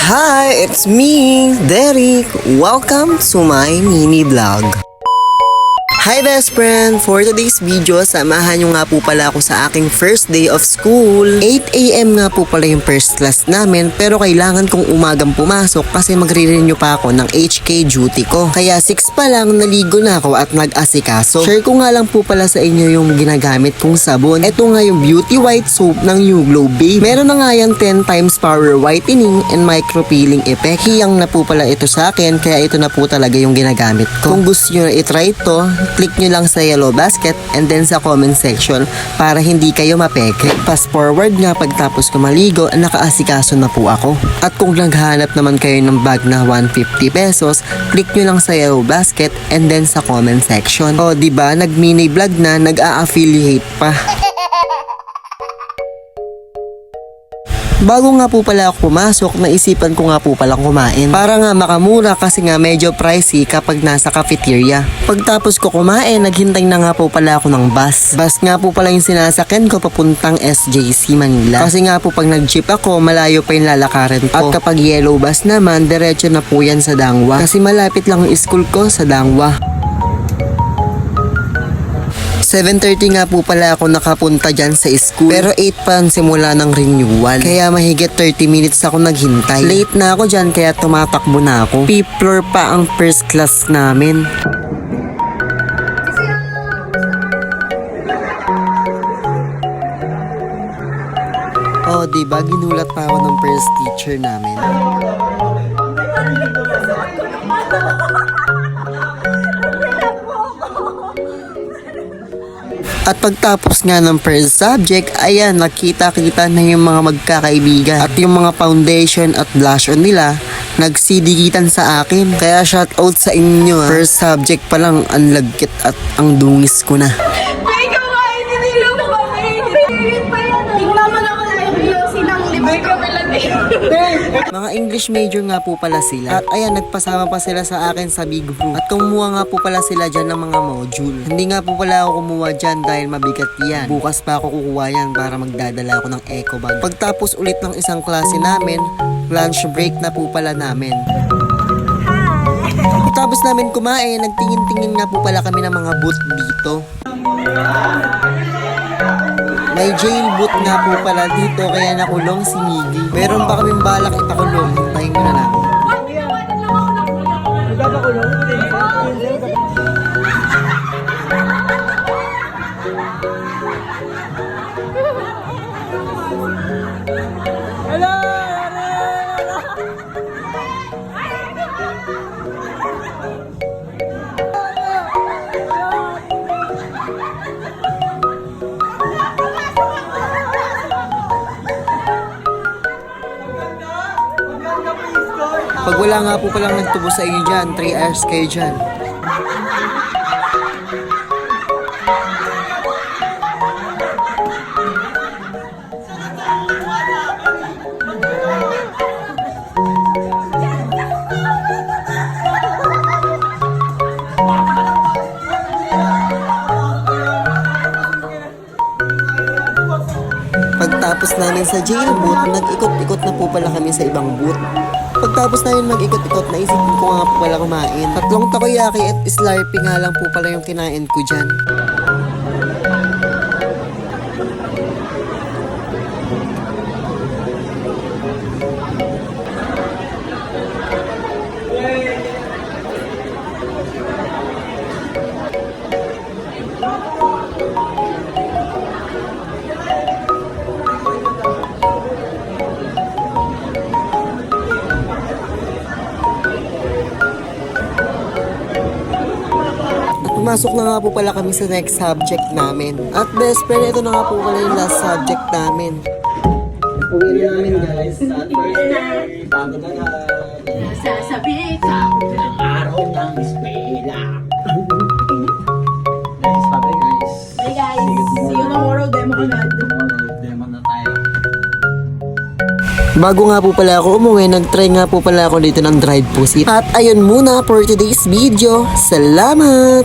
Hi, it's me, Derek. Welcome to my mini vlog. Hi best friend! For today's video, samahan nyo nga po pala ako sa aking first day of school. 8 AM nga po pala yung first class namin, pero kailangan kong umagang pumasok kasi magre-renew pa ako ng HK duty ko. Kaya 6 pa lang naligo na ako at nag-asikaso. Share ko nga lang po pala sa inyo yung ginagamit kong sabon. Ito nga yung Beauty White Soap ng New Glow Babe. Meron na nga yan 10 times power whitening and micro peeling effect. Hiyang na po pala ito sa akin, kaya ito na po talaga yung ginagamit ko. Kung gusto nyo na itry ito, click nyo lang sa yellow basket and then sa comment section para hindi kayo mapeke. Fast forward nga pagtapos ko maligo, nakaasikaso na po ako. At kung naghahanap naman kayo ng bag na 150 pesos, click nyo lang sa yellow basket and then sa comment section. O diba, nag-mini vlog na, nag-a-affiliate pa. Bago nga po pala ako pumasok, naisipan ko nga po palang kumain. Para nga makamura kasi nga medyo pricey kapag nasa cafeteria. Pagtapos ko kumain, naghintay na nga po pala ako ng bus. Bus nga po pala yung sinasakyan ko papuntang SJC Manila. Kasi nga po pag nag-jeep ako, malayo pa yung lalakarin ko. At kapag yellow bus naman, diretso na po yan sa Dangwa. Kasi malapit lang yung school ko sa Dangwa. 7:30 nga po pala ako nakapunta dyan sa school. Pero 8 pa ang simula ng renewal. Kaya mahigit 30 minutes ako naghintay. Late na ako dyan kaya tumatakbo na ako. Fifth floor pa ang first class namin. Oh, diba? Ginulat pa ako ng first teacher namin. At pagtapos nga ng first subject, ayan, nakita-kita na yung mga magkakaibigan. At yung mga foundation at blush on nila, nagsidikitan sa akin. Kaya shout out sa inyo. First subject pa lang, ang lagkit at ang dungis ko na. Mga English major nga po pala sila. At ayan, nagpasama pa sila sa akin sa big group. At kumuha nga po pala sila dyan ng mga module. Hindi nga po pala ako kumuha dyan dahil mabigat yan. Bukas pa ako kukuha yan para magdadala ako ng eco bag. Pagtapos ulit ng isang klase namin, lunch break na po pala namin. Tapos namin kumain, nagtingin-tingin nga po pala kami ng mga booth dito. May jail boot nga po pala dito kaya nakulong si Miggy. Meron pa kaming balak ipakulong. Hintayin ko na lang. Pag wala nga po palang nagtubo sa inyo dyan, 3 hours kayo dyan. Pagtapos namin sa jail booth, nag-ikot-ikot na po pala kami sa ibang booth. Pagtapos namin mag-ikot-ikot, naisipin ko nga po pala kumain. 3 takoyaki at slurpee nga lang po pala yung kinain ko dyan. Pumasok na nga po pala kami sa next subject namin. At best friend, ito na nga po pala yung last subject namin. Uwi na namin guys. At first day, bago na nga. Nasasabi ka ng araw ng eskwela. Guys, bye guys. Bye guys. See you tomorrow. Demo agad. Demo na tayo. Bago nga po pala ako umuwi, nag-try nga po pala ako dito ng dried pusit. At ayun muna for today's video. Salamat!